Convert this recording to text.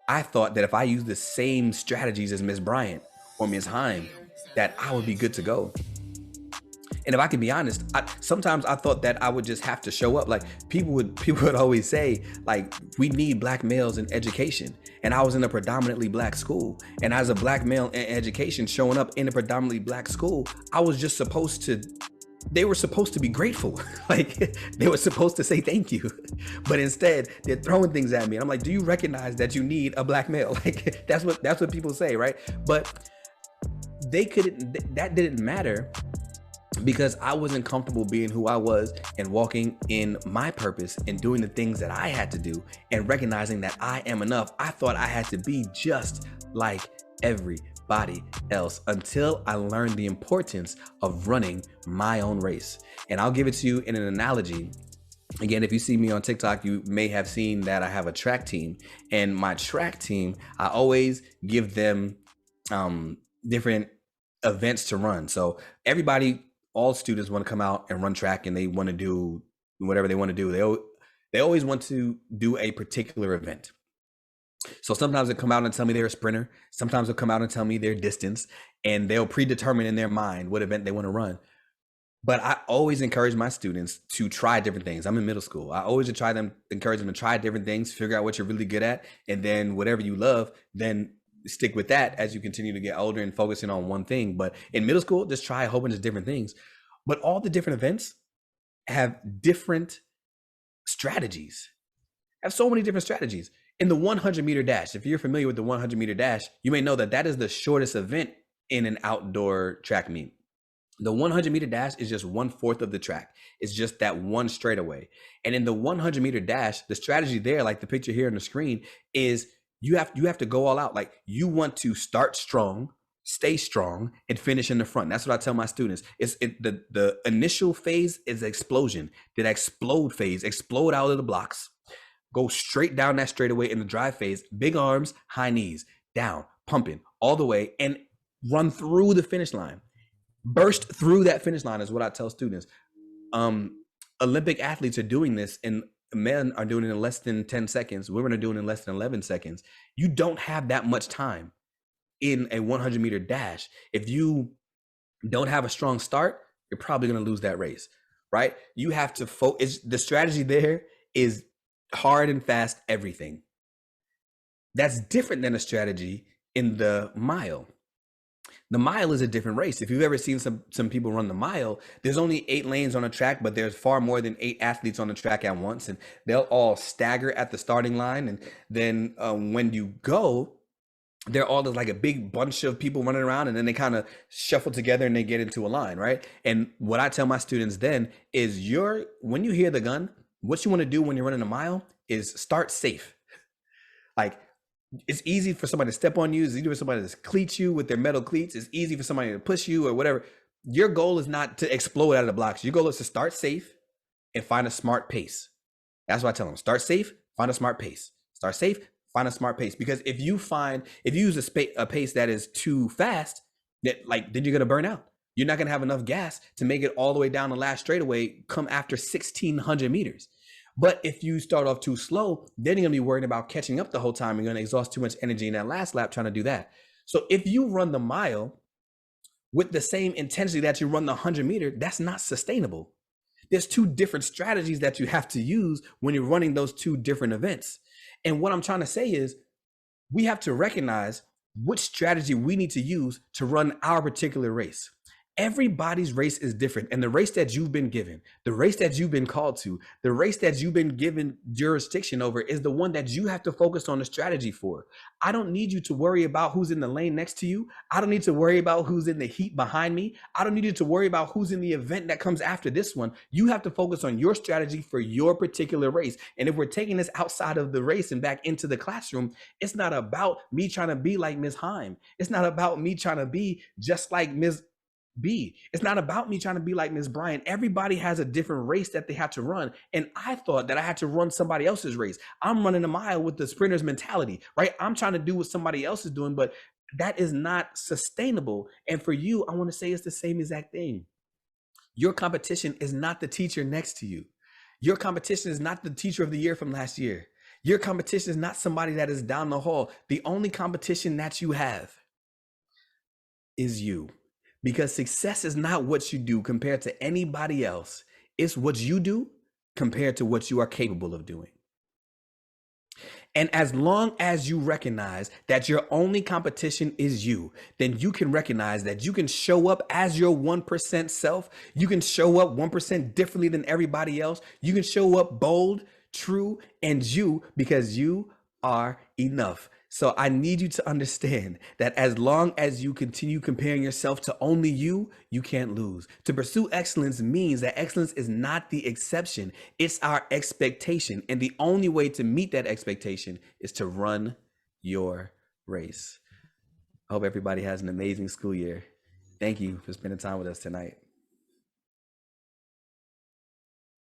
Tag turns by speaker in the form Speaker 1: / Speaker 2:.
Speaker 1: I thought that if I used the same strategies as Miss Bryant or Miss Heim, that I would be good to go. And if I can be honest, sometimes I thought that I would just have to show up. Like people would always say, like, we need black males in education. And I was in a predominantly black school. And as a black male in education, showing up in a predominantly black school, I was just supposed to, they were supposed to be grateful. Like they were supposed to say thank you. But instead, they're throwing things at me. And I'm like, do you recognize that you need a black male? Like that's what people say, right? But they couldn't, that didn't matter, because I wasn't comfortable being who I was and walking in my purpose and doing the things that I had to do and recognizing that I am enough. I thought I had to be just like everybody else until I learned the importance of running my own race. And I'll give it to you in an analogy. Again, if you see me on TikTok, you may have seen that I have a track team, and my track team, I always give them different events to run. So everybody, all students want to come out and run track, and they want to do whatever they want to do. They always want to do a particular event. So sometimes they come out and tell me they're a sprinter. Sometimes they'll come out and tell me their distance, and they'll predetermine in their mind what event they want to run. But I always encourage my students to try different things. I'm in middle school. I always encourage them to try different things, figure out what you're really good at, and then whatever you love, then stick with that as you continue to get older and focusing on one thing. But in middle school, just try a whole bunch of different things. But all the different events have different strategies. Have so many different strategies. In the 100-meter dash, if you're familiar with the 100-meter dash, you may know that that is the shortest event in an outdoor track meet. The 100-meter dash is just 1/4 of the track. It's just that one straightaway. And in the 100-meter dash, the strategy there, like the picture here on the screen, is you have to go all out. Like, you want to start strong, stay strong, and finish in the front. That's what I tell my students. The initial phase is explosion. The explode phase, explode out of the blocks, go straight down that straightaway in the drive phase, big arms, high knees, down, pumping all the way, and run through the finish line. Burst through that finish line is what I tell students. Olympic athletes are doing this, and men are doing it in less than 10 seconds. Women are doing it in less than 11 seconds. You don't have that much time in a 100-meter dash. If you don't have a strong start, you're probably going to lose that race, right? You have to focus. The strategy there is hard and fast everything. That's different than a strategy in the mile. The mile is a different race. If you've ever seen some people run the mile, there's only 8 lanes on a track, but there's far more than 8 athletes on the track at once, and they'll all stagger at the starting line. And then when you go, they're all just like a big bunch of people running around, and then they kind of shuffle together and they get into a line, right? And what I tell my students then is, when you hear the gun, what you want to do when you're running a mile is start safe. Like, it's easy for somebody to step on you. It's easy for somebody to cleat you with their metal cleats. It's easy for somebody to push you or whatever. Your goal is not to explode out of the blocks. Your goal is to start safe and find a smart pace. That's what I tell them. Start safe, find a smart pace. Start safe, find a smart pace. Because if you use a pace that is too fast, then you're going to burn out. You're not going to have enough gas to make it all the way down the last straightaway come after 1,600 meters. But if you start off too slow, then you're going to be worried about catching up the whole time. You're going to exhaust too much energy in that last lap trying to do that. So if you run the mile with the same intensity that you run the 100-meter, that's not sustainable. There's 2 different strategies that you have to use when you're running those 2 different events. And what I'm trying to say is, we have to recognize which strategy we need to use to run our particular race. Everybody's race is different. And the race that you've been given, the race that you've been called to, the race that you've been given jurisdiction over is the one that you have to focus on the strategy for. I don't need you to worry about who's in the lane next to you. I don't need to worry about who's in the heat behind me. I don't need you to worry about who's in the event that comes after this one. You have to focus on your strategy for your particular race. And if we're taking this outside of the race and back into the classroom, it's not about me trying to be like Ms. Heim. It's not about me trying to be just like Ms. B. It's not about me trying to be like Ms. Bryant. Everybody has a different race that they have to run. And I thought that I had to run somebody else's race. I'm running a mile with the sprinter's mentality, right? I'm trying to do what somebody else is doing, but that is not sustainable. And for you, I want to say it's the same exact thing. Your competition is not the teacher next to you. Your competition is not the teacher of the year from last year. Your competition is not somebody that is down the hall. The only competition that you have is you. Because success is not what you do compared to anybody else. It's what you do compared to what you are capable of doing. And as long as you recognize that your only competition is you, then you can recognize that you can show up as your 1% self. You can show up 1% differently than everybody else. You can show up bold, true, and you, because you are enough. So I need you to understand that as long as you continue comparing yourself to only you, you can't lose. To pursue excellence means that excellence is not the exception, it's our expectation. And the only way to meet that expectation is to run your race. I hope everybody has an amazing school year. Thank you for spending time with us tonight.